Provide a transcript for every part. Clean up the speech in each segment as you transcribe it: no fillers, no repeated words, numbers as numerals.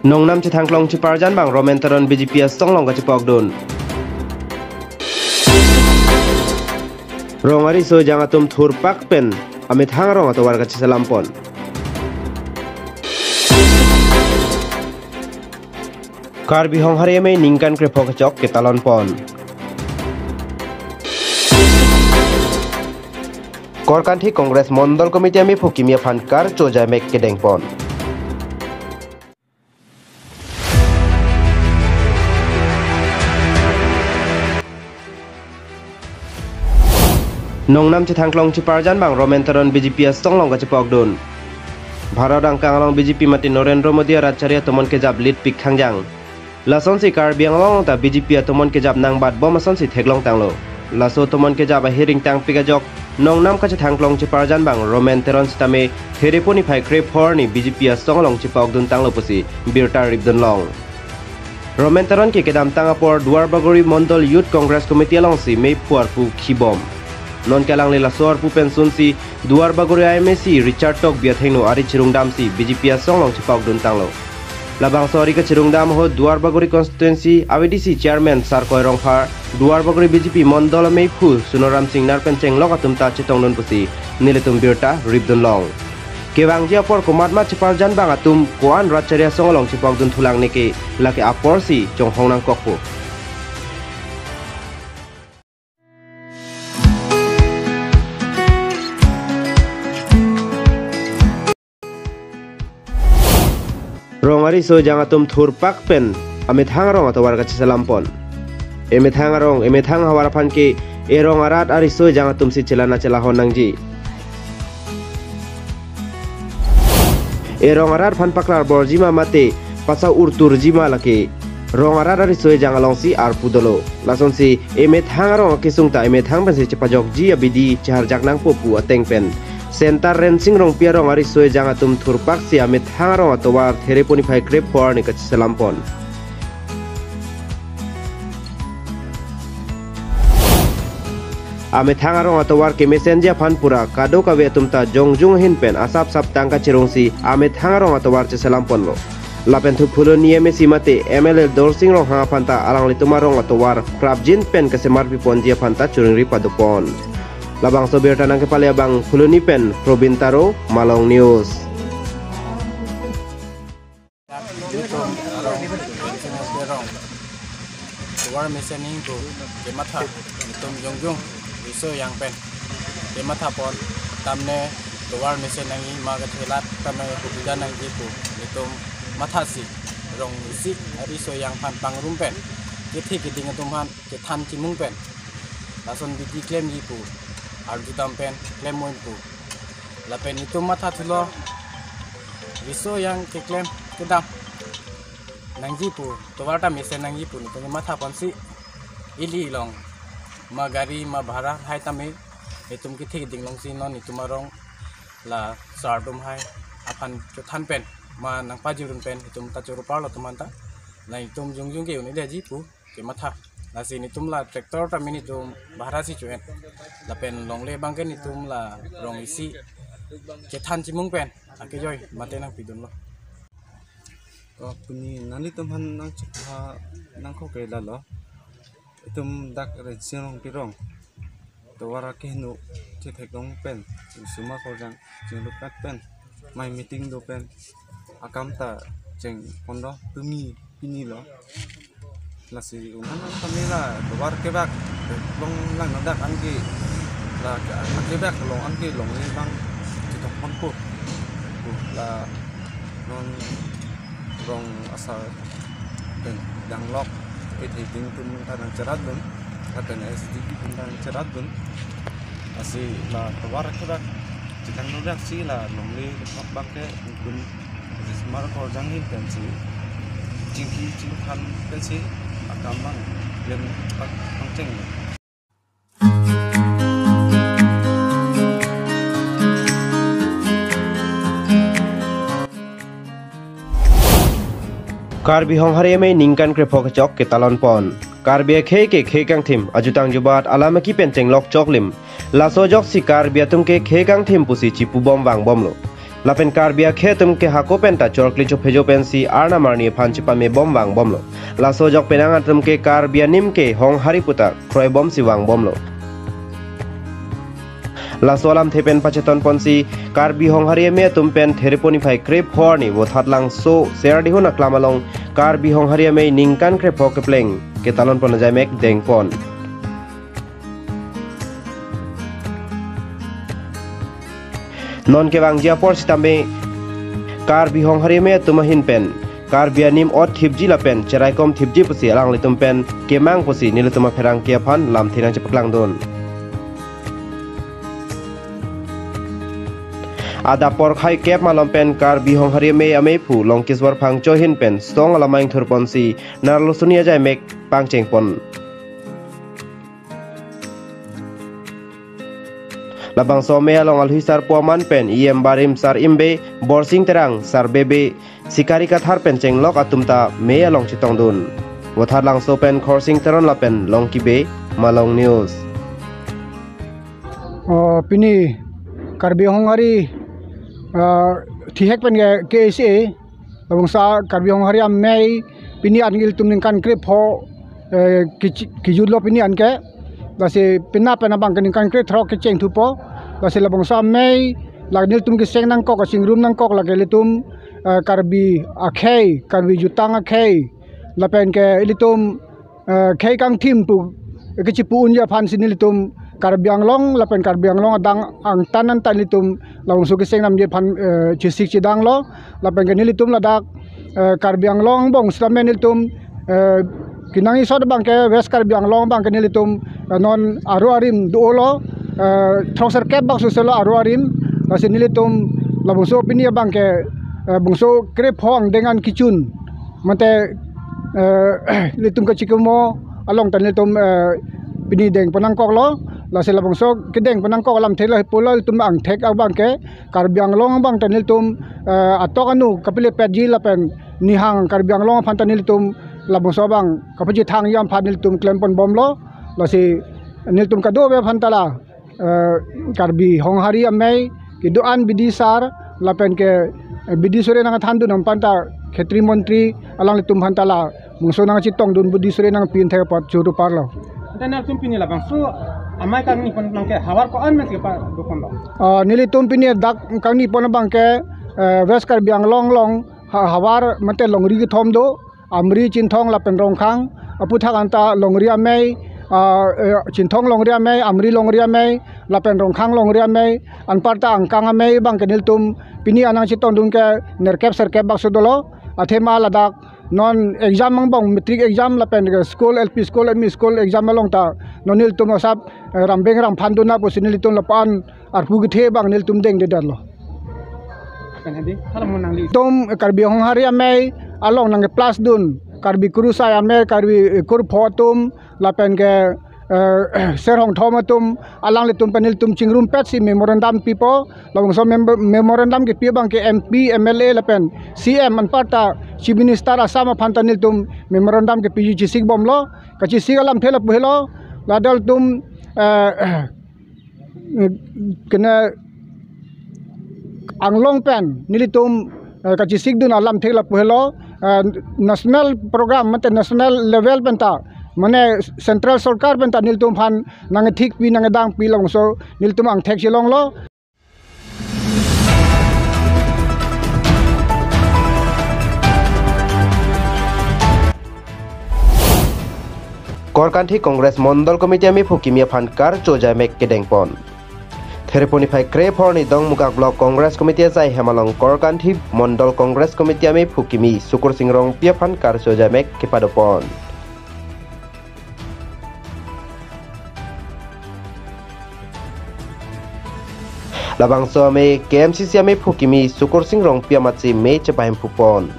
Nongnam ci thangklong ci parjan bang romentaron BJP songlong ka ci pogdun. Rongari so jangatum thurpak pen amit hangrong atau warga ci salampon. Karbi hong hari mai ningkan krepok cok ke talon pon. Korkanthi Kongres Mondol Komite ami Phukimia Phankar Chojai Mek Kedeng pon. Nongnam ci thangklong ci parjan bang romentaron BJP songlong ka ci pogdun. Bharat ang kangalong BJP mati Narendra Modi Racharya tomon ke jab lead pik khangjang. Lason si Karbi anglong ta BJP tomon ke jab nang bat bom ason si theklong tanglo. Laso tomon ke jab hearing tang pikajok nongnam ka ci thangklong ci parjan bang romentaron stame thereponi phai krep horni BJP songlong ci pogdun tanglo pusi birta ribdun long. Romentaron ke kedam tangapor Duarbagori Mondol Youth Congress Committee along si mei puarpu khibom. Non kelang lela soar pu pensun si Duarbagori IMC Richard Tok biathengno ari chirungdam si BJP songlong chipok dun tanglo. Labang sori ka chirungdam ho Duarbagori constituency AVDC chairman Sarkoi Rongphar Duarbagori BJP Mondol Meipu Sunoram Singh Narpen Chenglok atum ta chitong nun pusi niletum birta ribdun long. Kewang jia por komatma chipar jan bang atum koan Racharya songlong chipok dun thulang neke lake apor si chonghong nang kokpo. Rongari so jangatum thurpak pen amit hangrong atau warga ci salampon. Emet hangrong emet hang hawarapan ke erong arat ari so jangatum si celana celahon nangji. Erong arat pan paklar borjima mate pasa urtur jima lake. Rong arat ari so jangalong si arpudolo. Lason si emet hangrong kisungta emet hang pen si cepajok ji abidi cihar jaknang popu ateng pen. Sentar rensing rong piarong ari soe jangatum thurpak si amit hangarong atau war thereponi phai krep por ni kaci salampon. Amit hangarong atau war ke messenger phanpura kado kawe tumta jongjung hin pen asap sap tangka cirong si amit hangarong atau war ci salampon lo. Lapen thu phulo nieme si mate MLL dorsing rong hanga phanta alang litumarong atau war krabjin pen kesemar pipon jia phanta curing ripadupon. Labang sobir tanang kepala abang Fuluni Pen Probintaro Malong News. War mesening ko kematha itum jongjong iso yang pen kematha pon tamne war mesenangi maga thelat tamne kubidan nang jipu itum mathasi rong isi ari so yang pan pangrum pen kethi kiding tumhan ke than chimung pen lason bidi claim jipu Arjutam pen claim moin pu lapen itu mata thulo viso yang ke claim kedam nangji pu towarta mese nangji pu to mata pansi ili long magari ma bhara hai tame etum ki thik ding long si non itumarong la sardum hai apan than pen ma nang pajurun pen itum ta churu parlo tumanta na itum jungjung ke uni leji pu ke mata la sini tumla traktor ta mini tum bahara si cuet la pen long le bangken itum la rong isi ke than chimung pen ake joy mate nang pidun lo ko puni nani tum han nang chha nang ko ke la lo itum dak re sinong pirong to wara ke nu che thekong pen suma ko jang jing lu pak pen mai meeting do pen akam ta jeng pondo tumi pini lo la si unan kamera luar ke bak long lang nadak anki la ke bak long anki long ni bang citok pon la non rong asal dan dang lok itu tum tanang cerat dun katan SDP tanang cerat dun asi la luar ke bak cikang nadak si la long li bak ke dun smart ko jangin pensi jingki jingkan pensi akambang lem pangceng. Karbi hong hari mai ningkan krepok cok ke talon pon. Karbi ke kang thim ajutang jubat alama ki penteng lok chok lim. Laso jok si karbi atum ke kang thim pusi cipu bom wang bom lo. lapen karbia khe tumke hako penta chorkli cho phejo pensi arna marni phanchi pame bomwang bomlo laso jok penanga tumke karbia nimke hong hariputa kroi bom siwang bomlo laso alam thepen pacheton ponsi karbi hong harie me tumpen thereponi phai krep horni wo thatlang so serdi huna klamalong karbi hong harie me ningkan krep hok pleng ke talon pon jamek dengpon non ke wang jia por sitambe karbi hong harie me tumahin pen karbia nim ot thipji lapen cherai kom thipji pusi alang litum pen kemang pusi nilutuma pherang ke phan lam thirang chepaklang don ada por khai kep malom pen karbi hong harie me ame phu longkiswar phang chohin pen stong alamaing thurpon si narlo sunia jai mek pangcheng pon labang so me along alhisar puaman pen iem barim sar imbe borsing terang sar bebe sikari kathar pen cheng lok atumta me along chitong dun wathar lang so pen khorsing teron la pen long kibe malong news pini karbi hong hari thihek pen ke se labang sa karbi hong hari amei pini angil tumning kan krep ho kijudlo pini anke lase pina pena bang kan kan krep thro ke cheng thupo lase labang sa mei lagnil tum ke seng nang kok singrum nang kok lagele tum karbi akhei karbi jutang akhei lapen ke ilitum khei kang thim pu ke chipu unya phan sinilitum karbiang long lapen karbiang long adang ang tanan tanitum laung su ke seng nam je phan chisik chidang lo lapen ke nilitum ladak karbiang long bong slamen nilitum kinangi sod bang ke west karbiang long bang ke nilitum non aru arim duolo troser kep bang su selo aru arim lasin nilitum labungso pini bang ke bungso krep hong dengan kichun mate litum ke chikumo along tanitum pini deng panang kok lo lase labungso kedeng panang kok alam thela pulo tum ang thek abang ke karbiang long bang tanitum atokanu kapile peji lapen nihang karbiang long phantanil tum labungso bang kapaji thang yam phanil tum klempon bomlo lase niltum kado be phantala karbi hong hari amei kiduan bidisar lapen ke bidi sore nang thandu nam panta khetri montri alang litum phantala mungso nang chitong dun budi sore nang pin the pat churu parlo tanal tum pini labang so amai kan ni pon ke hawar ko an mes ke pa dokon lo nili tum pini dak kang ni pon bang ke west karbiang long long hawar mate longri ki thom do amri chin thong lapen rong khang apu thaganta longri amei chinthong longri amei amri longri amei lapen rong khang longri amei anparta angkang amei bang kenil tum pini anang chitong dun ke nerkep serkep bak sudolo athema ladak non exam mang bang matric exam lapen school lp school mi school exam malong ta nonil tum asap rambeng ram phanduna posinil tum lapan arpu githe bang nil tum deng de darlo kan hadi halam nang li tum karbi hong hari amei along nang plus dun karbi kurusai amei karbi kur photum lapen ke ser hong thomatum alang le tum panil tum chingrum pet si memorandum pipo long so memorandum ke pi bang ke mp mla lapen cm an parta chief minister asama phantanil tum memorandum ke pg sik bomlo kachi sigalam thela phelo ladal tum kena anglong pen nilitum kachi sik dun alam thela phelo national program mate national level penta mane central sarkar penta niltum phan nang thik pi nang dang pi long so niltum ang thek silong lo Korkanthi Congress Mondol Committee ami phukimia phan kar choja mek kedengpon Thereponi phai krep horni dong mugak block Congress Committee jai hemalong Korkanthi Mondol Congress Committee ami phukimi sukur singrong pia phan kar choja mek kepadopon labang so ame KMCC ame phukimi sukur singrong pia machi me chepaim phupon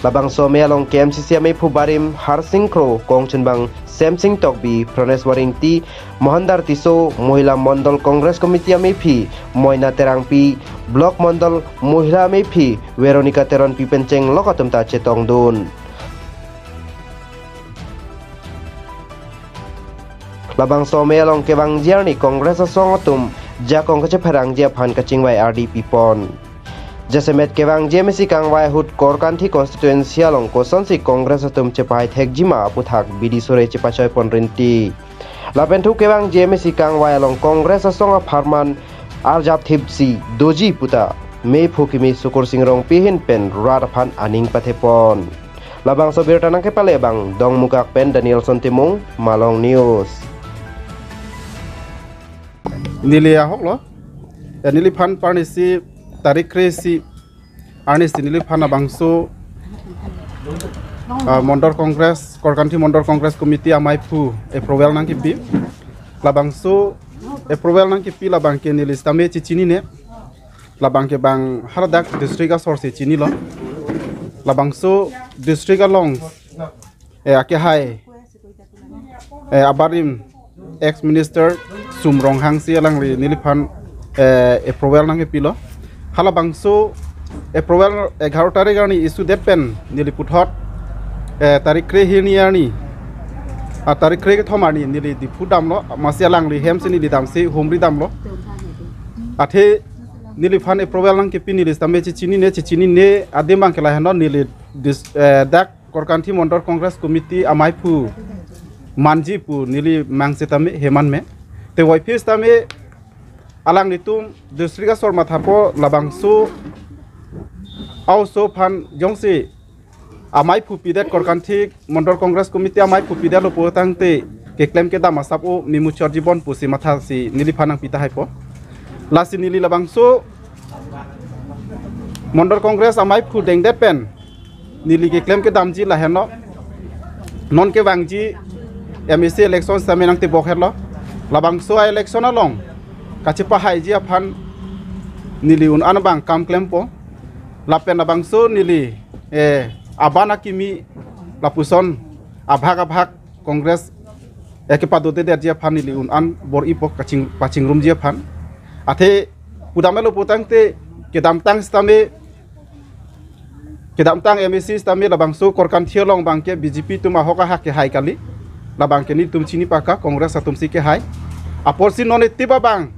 labang so me along KMCC ame phubarim harsing kro kongchenbang Samsing Tokbi Pranesh Waringti Mohandar Tiso Mohila Mondol Congress Committee ame phi Moina Terang pi Block Mondol Mohila ame phi Veronica Teron pi pencheng lokatum ta chetong dun labang so me along kebang jarni Congress asong atum jakong kache pharang jia phan kaching wai RDP pon Jasemet kewang JMC kang wai hut korkanthi constituency along kosonsi Kongres atum cepai thek jima puthak bidi sore cepachoy ponrinti. Lapen thu kewang JMC kang wai along Kongres asonga farman arjap thipsi doji puta me phukimi sukur singrong pihin pen radaphan aning pathepon. Labang sobir tanang kepale bang dong mukak pen Daniel Sontimung Malong News. Nili ahok lo, nili pan parnisi tarik kresi, arnis nili pan abangso Mondor Kongres, Korkanthi Mondor Kongres Komiti amai pu approval nang kipi, labangso approval nang kipi labang ke nili stame cicini ne, labang ke bang haradak district source cini lo, labangso district long, ake hai, abarim ex minister Sumrong Hangsi alang li nilipan approval nang kipi lo, halabangso approval 11 tarik ni isu depen niliputhot tarik kre hiniani tarik kre thomani nili dipu damlo masya langli hemsini didamsi humri damlo athe nili fan approval nang kepi nili stambe chini ne ademang kela hano nili dak Korkanthi Mondor Kongres Komiti amai pu manji pu nili mangse tame heman me te waifis tame alang nitum district sor mathapo labangsu also fan jongsi amai pupidet Korkanthi Mondor Kongres Komiti amai pupidet lopo tangte ke claim ke dama sapo mimuchor jibon pusi matha si nili phanang pita haipo lasi nili labangso Mondor Kongres amai pu dengdet pen nili ke claim ke damji laheno non ke wangji MSC election samenang te bokherlo labangso election along kachipa haiji aphan nili un anbang kam claim po lapen labangso nili abana kimi lapuson abhak Kongres ekepadote der dia phan nili un an bor ipok paching room dia phan athe pudamelo potangte kedamtang MSC stame labangso Korkanthi long bangke BJP tuma hoka ha ke hai kali labangke ni tum chini paka Kongres atum si ke hai aporsi nonetiba bang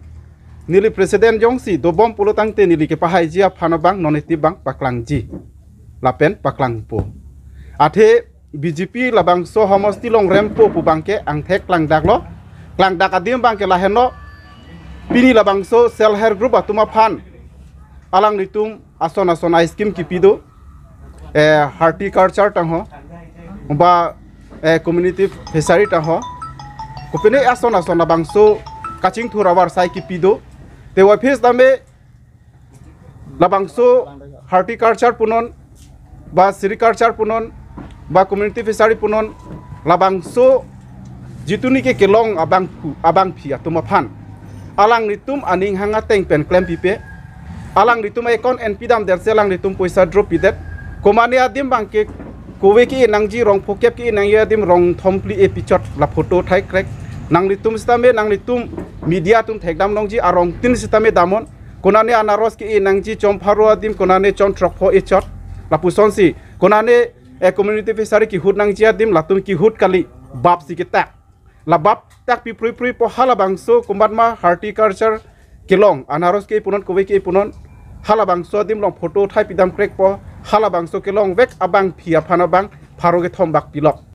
nili presiden jongsi dobom pulotangte nili ke pahai jia phana bang noneti bang paklangji lapen paklangpo athe BJP labangso homosti long rempo pu bangke angthek klangdak adim bangke laheno pini labangso self help group atuma phan alang nitum ason scheme kipido horticulture tangho ba community fishery tangho kopene ason labangso kaching thurawar sai kipido te wafis dame labangso horticulture punon ba sericulture punon ba community fishery punon labangso jituni ke kelong abang phia tuma phan alang nitum aning hanga teng pen claim pipe alang nitum ekon NP dam der selang nitum poisa drop pidet komani adim bangke kowe ki nangji rong phokep ki nangya adim rong thompli epichot la photo thai crack nang nitum stame nang nitum media tum thekdam nongji arong tin sitame damon konane anaros ki nangji chompharu adim konane chon tropho echot lapusonsi konane community fishery ki hut nangji adim latum ki hut kali bab sikita la bab tak pi pri po halabangso kumbatma horticulture kilong anaros ki punon kowe ki punon halabangso adim long photo thai pidam crack po halabangso kilong vek abang phia phana bang pharoge thombak pilok